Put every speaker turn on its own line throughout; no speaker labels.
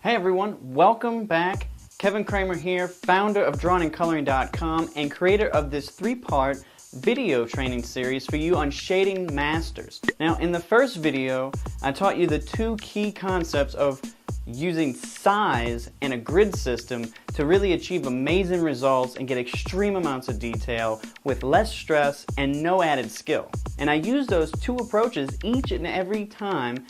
Hey everyone, welcome back. Kevin Kramer here, founder of drawingandcoloring.com and creator of this three-part video training series for you on shading masters. Now, in the first video, I taught you the two key concepts of using size and a grid system to really achieve amazing results and get extreme amounts of detail with less stress and no added skill. And I use those two approaches each and every time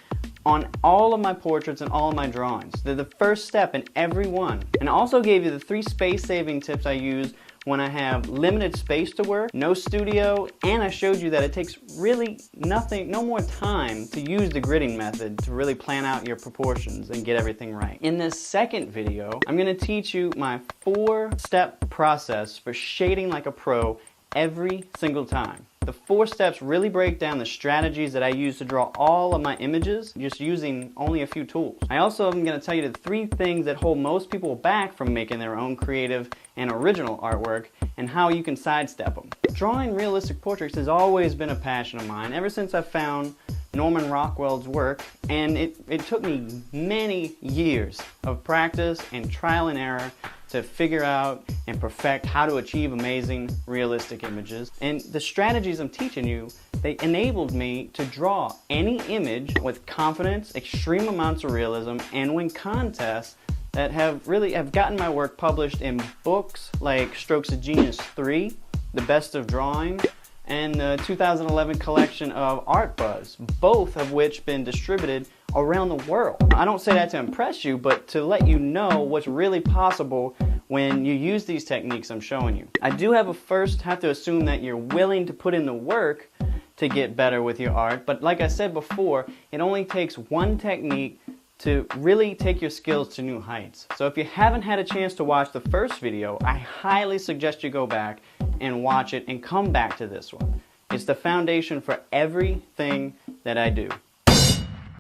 on all of my portraits and all of my drawings. They're the first step in every one. And I also gave you the three space-saving tips I use when I have limited space to work, no studio, and I showed you that it takes really no more time to use the gridding method to really plan out your proportions and get everything right. In this second video, I'm going to teach you my 4-step process for shading like a pro every single time. The 4 steps really break down the strategies that I use to draw all of my images just using only a few tools. I also am going to tell you the 3 things that hold most people back from making their own creative and original artwork and how you can sidestep them. Drawing realistic portraits has always been a passion of mine ever since I found Norman Rockwell's work, and it took me many years of practice and trial and error to figure out and perfect how to achieve amazing realistic images. And the strategies I'm teaching you, they enabled me to draw any image with confidence, extreme amounts of realism, and win contests that have gotten my work published in books like Strokes of Genius 3, The Best of Drawing, and the 2011 collection of Art Buzz, both of which been distributed around the world. I don't say that to impress you, but to let you know what's really possible when you use these techniques I'm showing you. I do have to assume that you're willing to put in the work to get better with your art, but like I said before, it only takes one technique to really take your skills to new heights. So if you haven't had a chance to watch the first video, I highly suggest you go back and watch it and come back to this one. It's the foundation for everything that I do.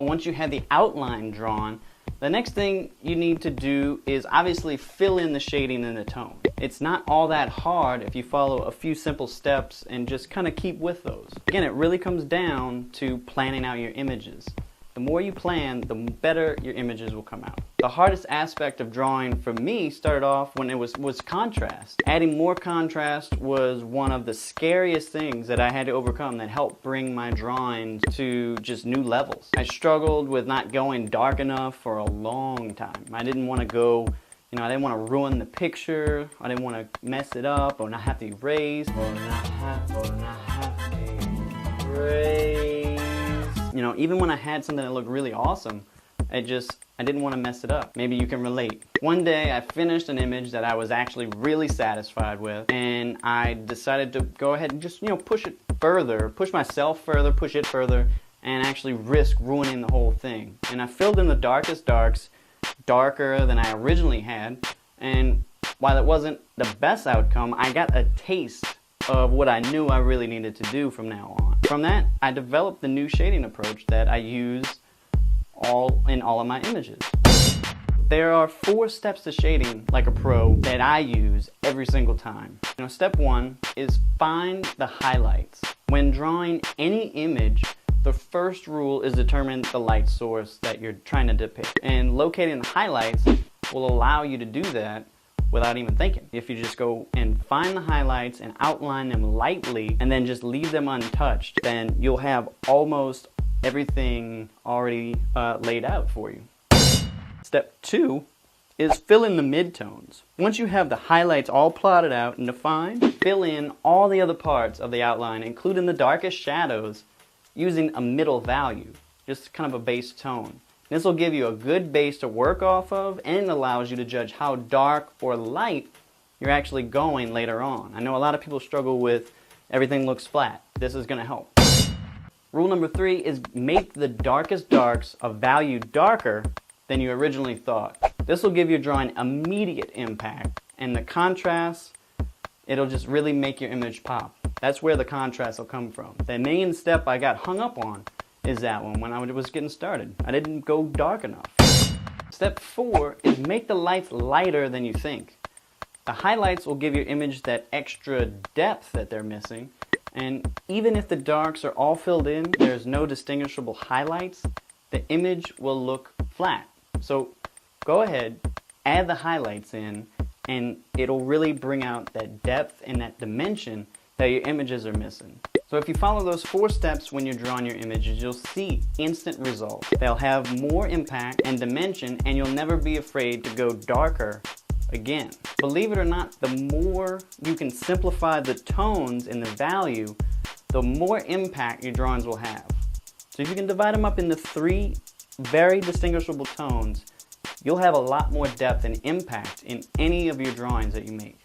Once you have the outline drawn, the next thing you need to do is obviously fill in the shading and the tone. It's not all that hard if you follow a few simple steps and just kind of keep with those. Again, it really comes down to planning out your images. The more you plan, the better your images will come out. The hardest aspect of drawing for me started off when it was contrast. Adding more contrast was one of the scariest things that I had to overcome that helped bring my drawings to just new levels. I struggled with not going dark enough for a long time. I didn't want to go, I didn't want to ruin the picture. I didn't want to mess it up or not have to erase. Even when I had something that looked really awesome, I didn't want to mess it up. Maybe you can relate. One day I finished an image that I was actually really satisfied with, and I decided to go ahead and just, push it further, push myself further, push it further, and actually risk ruining the whole thing. And I filled in the darkest darks, darker than I originally had, and while it wasn't the best outcome, I got a taste of what I knew I really needed to do from now on. From that, I developed the new shading approach that I use in all of my images. There are 4 steps to shading like a pro that I use every single time. Step 1 is find the highlights. When drawing any image, the first rule is determine the light source that you're trying to depict. And locating the highlights will allow you to do that without even thinking. If you just go and find the highlights and outline them lightly and then just leave them untouched, then you'll have almost everything already laid out for you. Step 2 is fill in the midtones. Once you have the highlights all plotted out and defined, fill in all the other parts of the outline, including the darkest shadows, using a middle value, just kind of a base tone. This will give you a good base to work off of and allows you to judge how dark or light you're actually going later on. I know a lot of people struggle with everything looks flat. This is going to help. Rule number 3 is make the darkest darks a value darker than you originally thought. This will give your drawing immediate impact, and the contrast, it'll just really make your image pop. That's where the contrast will come from. The main step I got hung up on is that one when I was getting started. I didn't go dark enough. Step 4 is make the lights lighter than you think. The highlights will give your image that extra depth that they're missing, and even if the darks are all filled in, there's no distinguishable highlights, the image will look flat. So go ahead, add the highlights in, and it'll really bring out that depth and that dimension that your images are missing. So if you follow those 4 steps when you're drawing your images, you'll see instant results. They'll have more impact and dimension, and you'll never be afraid to go darker again. Believe it or not, the more you can simplify the tones and the value, the more impact your drawings will have. So if you can divide them up into 3 very distinguishable tones, you'll have a lot more depth and impact in any of your drawings that you make.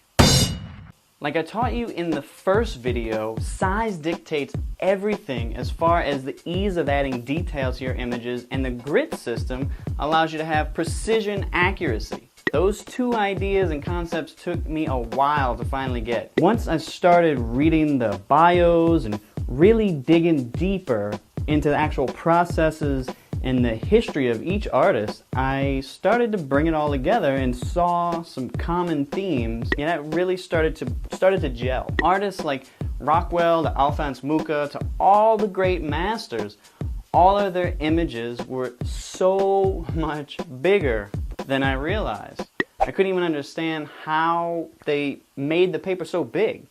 Like I taught you in the first video, size dictates everything as far as the ease of adding details to your images, and the grid system allows you to have precision accuracy. Those 2 ideas and concepts took me a while to finally get. Once I started reading the bios and really digging deeper into the actual processes and the history of each artist, I started to bring it all together and saw some common themes, and that really started to gel. Artists like Rockwell to Alphonse Mucha to all the great masters, all of their images were so much bigger than I realized. I couldn't even understand how they made the paper so big.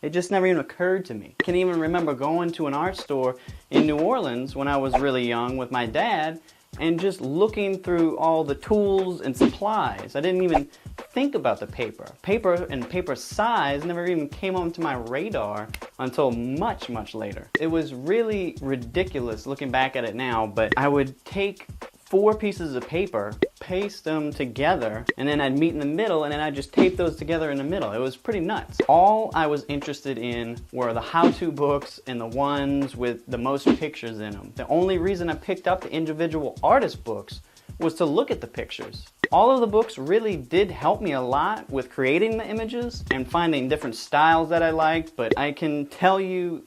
It just never even occurred to me. I can even remember going to an art store in New Orleans when I was really young with my dad and just looking through all the tools and supplies. I didn't even think about the paper. Paper and paper size never even came onto my radar until much, much later. It was really ridiculous looking back at it now, but I would take 4 pieces of paper, paste them together, and then I'd meet in the middle, and then I'd just tape those together in the middle. It was pretty nuts. All I was interested in were the how-to books and the ones with the most pictures in them. The only reason I picked up the individual artist books was to look at the pictures. All of the books really did help me a lot with creating the images and finding different styles that I liked, but I can tell you,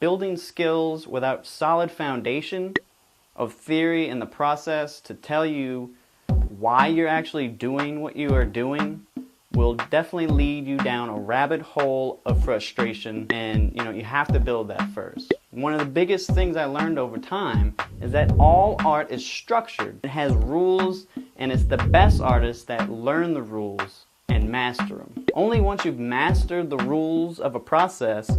building skills without solid foundation of theory in the process to tell you why you're actually doing what you are doing will definitely lead you down a rabbit hole of frustration, and you have to build that first. One of the biggest things I learned over time is that all art is structured. It has rules, and it's the best artists that learn the rules and master them. Only once you've mastered the rules of a process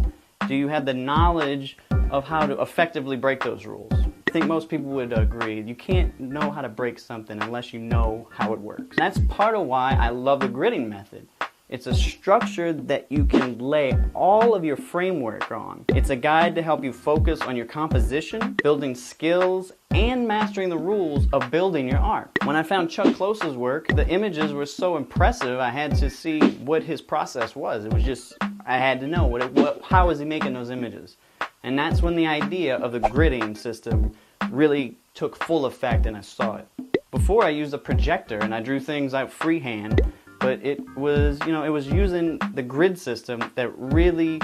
do you have the knowledge of how to effectively break those rules. I think most people would agree. You can't know how to break something unless you know how it works. That's part of why I love the gridding method. It's a structure that you can lay all of your framework on. It's a guide to help you focus on your composition, building skills, and mastering the rules of building your art. When I found Chuck Close's work, the images were so impressive, I had to see what his process was. It was just, I had to know how was he making those images. And that's when the idea of the gridding system really took full effect and I saw it. Before I used a projector and I drew things out freehand, but it was using the grid system that really,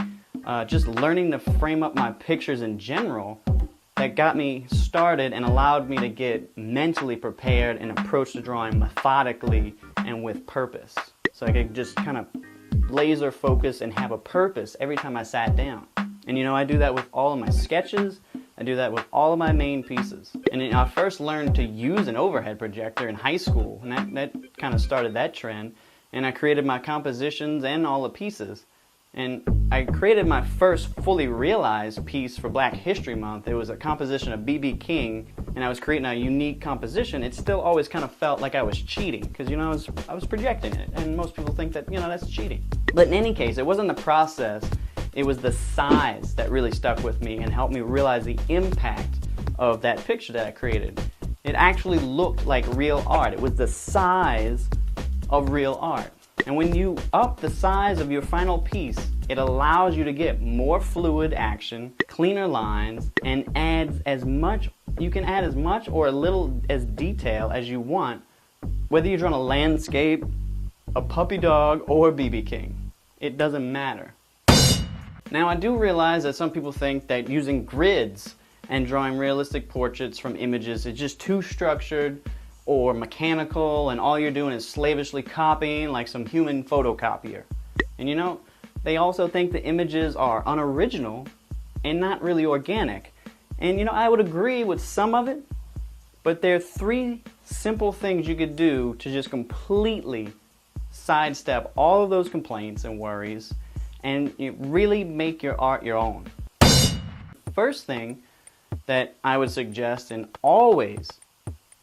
just learning to frame up my pictures in general, that got me started and allowed me to get mentally prepared and approach the drawing methodically and with purpose. So I could just kind of laser focus and have a purpose every time I sat down. And I do that with all of my sketches. I do that with all of my main pieces. And I first learned to use an overhead projector in high school, and that kind of started that trend. And I created my compositions and all the pieces. And I created my first fully realized piece for Black History Month. It was a composition of B.B. King, and I was creating a unique composition. It still always kind of felt like I was cheating, because I was projecting it, and most people think that that's cheating. But in any case, it wasn't the process. It was the size that really stuck with me and helped me realize the impact of that picture that I created. It actually looked like real art. It was the size of real art. And when you up the size of your final piece, it allows you to get more fluid action, cleaner lines, and you can add as much or a little as detail as you want, whether you're drawing a landscape, a puppy dog, or B.B. King. It doesn't matter. Now, I do realize that some people think that using grids and drawing realistic portraits from images is just too structured or mechanical, and all you're doing is slavishly copying like some human photocopier. And they also think the images are unoriginal and not really organic. And I would agree with some of it, but there are 3 simple things you could do to just completely sidestep all of those complaints and worries and you really make your art your own. First thing that I would suggest and always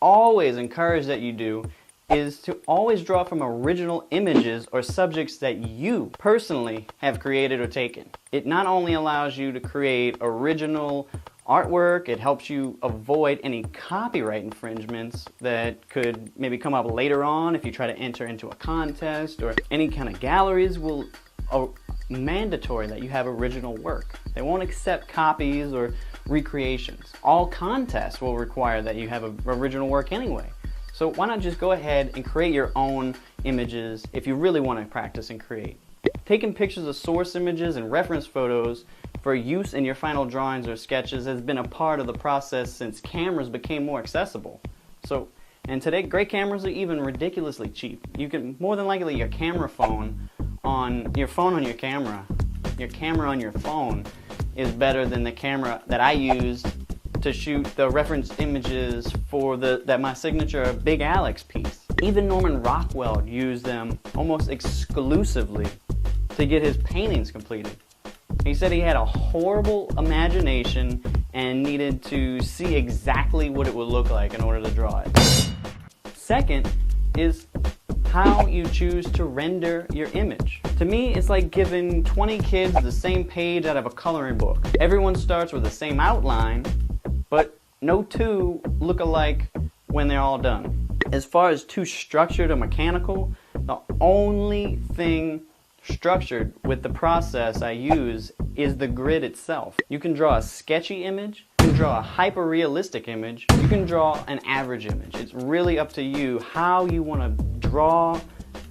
encourage that you do is to always draw from original images or subjects that you personally have created or taken. It not only allows you to create original artwork, it helps you avoid any copyright infringements that could maybe come up later on if you try to enter into a contest, or any kind of galleries will mandatory that you have original work. They won't accept copies or recreations. All contests will require that you have original work anyway. So why not just go ahead and create your own images if you really want to practice and create. Taking pictures of source images and reference photos for use in your final drawings or sketches has been a part of the process since cameras became more accessible. And today, great cameras are even ridiculously cheap. You can, more than likely, your camera on your camera on your phone is better than the camera that I used to shoot the reference images for my signature Big Alex piece. Even Norman Rockwell used them almost exclusively to get his paintings completed. He said he had a horrible imagination and needed to see exactly what it would look like in order to draw it. Second is how you choose to render your image. To me, it's like giving 20 kids the same page out of a coloring book. Everyone starts with the same outline, but no two look alike when they're all done. As far as too structured or mechanical, the only thing structured with the process I use is the grid itself. You can draw a sketchy image, you can draw a hyper-realistic image, you can draw an average image. It's really up to you how you want to draw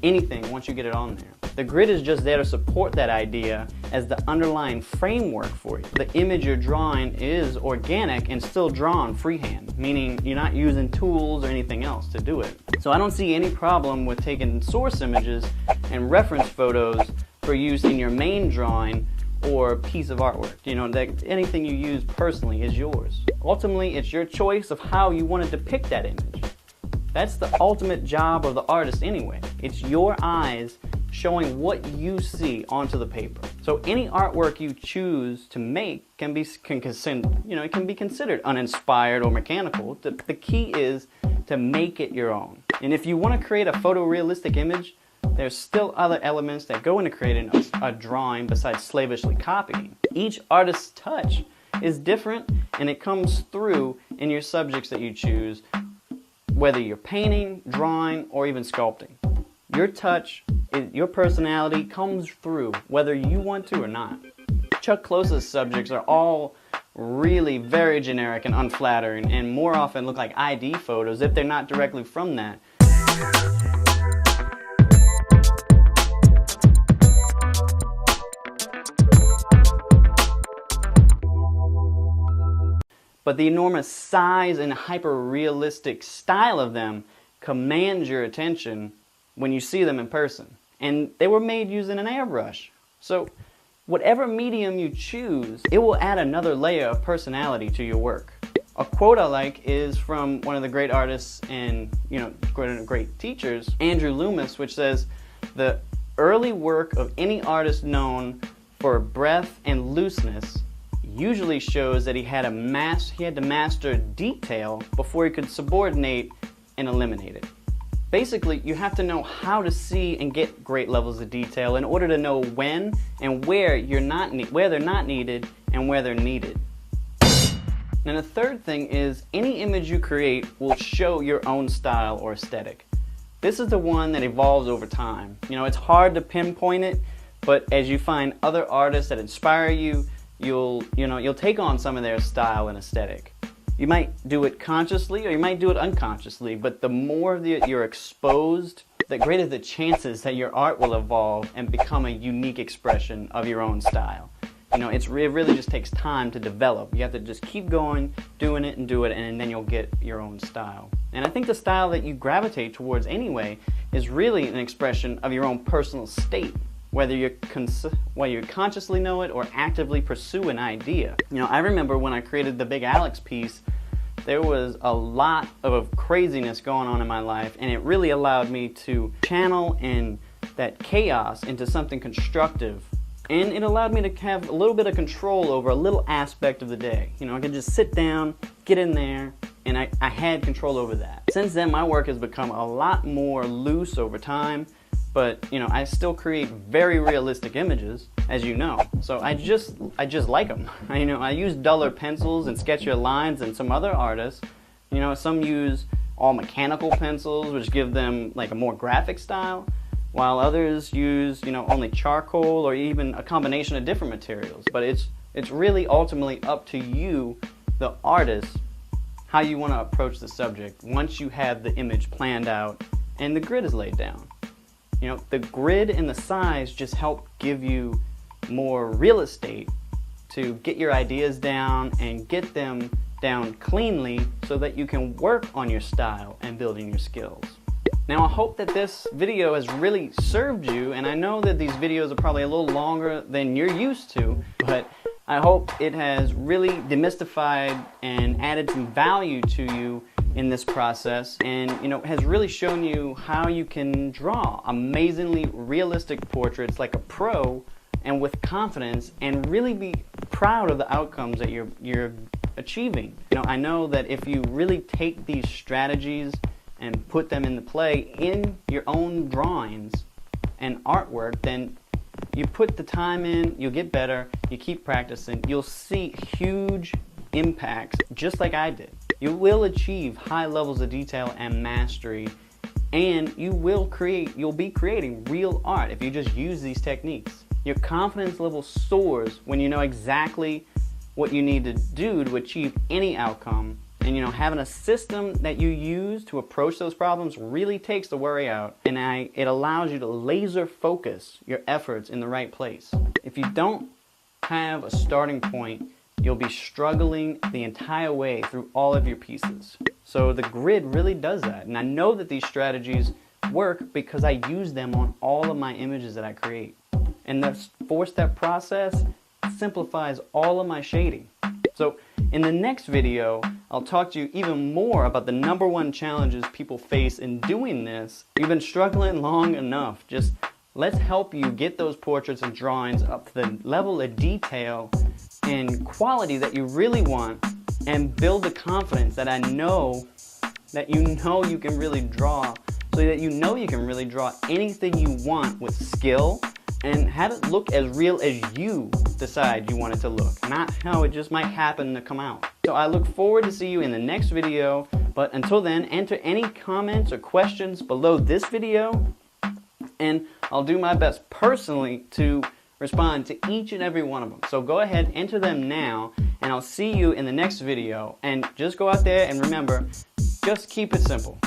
anything once you get it on there. The grid is just there to support that idea as the underlying framework for you. The image you're drawing is organic and still drawn freehand, meaning you're not using tools or anything else to do it. So I don't see any problem with taking source images and reference photos for use in your main drawing or piece of artwork. You know, that anything you use personally is yours. Ultimately, it's your choice of how you want to depict that image. That's the ultimate job of the artist anyway. It's your eyes showing what you see onto the paper. So any artwork you choose to make can be considered uninspired or mechanical. The key is to make it your own. And if you want to create a photorealistic image, there's still other elements that go into creating a drawing besides slavishly copying. Each artist's touch is different, and it comes through in your subjects that you choose, whether you're painting, drawing, or even sculpting. Your touch, your personality comes through whether you want to or not. Chuck Close's subjects are all really very generic and unflattering, and more often look like ID photos if they're not directly from that. But the enormous size and hyper-realistic style of them commands your attention when you see them in person. And they were made using an airbrush. So whatever medium you choose, it will add another layer of personality to your work. A quote I like is from one of the great artists and great teachers, Andrew Loomis, which says, "The early work of any artist known for breadth and looseness usually shows that he had to master detail before he could subordinate and eliminate it." Basically, you have to know how to see and get great levels of detail in order to know when and where they're not needed and where they're needed. And the third thing is, any image you create will show your own style or aesthetic. This is the one that evolves over time. It's hard to pinpoint it, but as you find other artists that inspire you, you'll take on some of their style and aesthetic. You might do it consciously or you might do it unconsciously, but the more that you're exposed, the greater the chances that your art will evolve and become a unique expression of your own style. It really just takes time to develop. You have to just keep going, doing it, and then you'll get your own style. And I think the style that you gravitate towards anyway is really an expression of your own personal state, whether you consciously know it or actively pursue an idea. I remember when I created the Big Alex piece there was a lot of craziness going on in my life, and it really allowed me to channel that chaos into something constructive. And it allowed me to have a little bit of control over a little aspect of the day. You know, I could just sit down, get in there, and I had control over that. Since then, my work has become a lot more loose over time, but you know, I still create very realistic images, as you know. So I just like them. I use duller pencils and sketchier lines than some other artists. You know, some use all mechanical pencils, which give them like a more graphic style, while others use, you know, only charcoal or even a combination of different materials. But it's really ultimately up to you, the artist, how you want to approach the subject once you have the image planned out and the grid is laid down. You know, the grid and the size just help give you more real estate to get your ideas down and get them down cleanly so that you can work on your style and building your skills. Now, I hope that this video has really served you, and I know that these videos are probably a little longer than you're used to, but I hope it has really demystified and added some value to you in this process, and you know, has really shown you how you can draw amazingly realistic portraits like a pro and with confidence, and really be proud of the outcomes that you're achieving. You know, I know that if you really take these strategies and put them into play in your own drawings and artwork, then you put the time in, you'll get better, you keep practicing, you'll see huge impacts just like I did. You will achieve high levels of detail and mastery, and you'll be creating real art if you just use these techniques. Your confidence level soars when you know exactly what you need to do to achieve any outcome. And you know, having a system that you use to approach those problems really takes the worry out, and it allows you to laser focus your efforts in the right place. If you don't have a starting point, you'll be struggling the entire way through all of your pieces. So the grid really does that, and I know that these strategies work because I use them on all of my images that I create. And the 4-step process simplifies all of my shading. So in the next video, I'll talk to you even more about the #1 challenges people face in doing this. You've been struggling long enough. Just let's help you get those portraits and drawings up to the level of detail and quality that you really want, and build the confidence that I know that you can really draw, so that you know you can really draw anything you want with skill, and have it look as real as you decide you want it to look, not how it just might happen to come out. So I look forward to see you in the next video, but until then, enter any comments or questions below this video, and I'll do my best personally to respond to each and every one of them. So go ahead, enter them now, and I'll see you in the next video. And just go out there and remember, just keep it simple.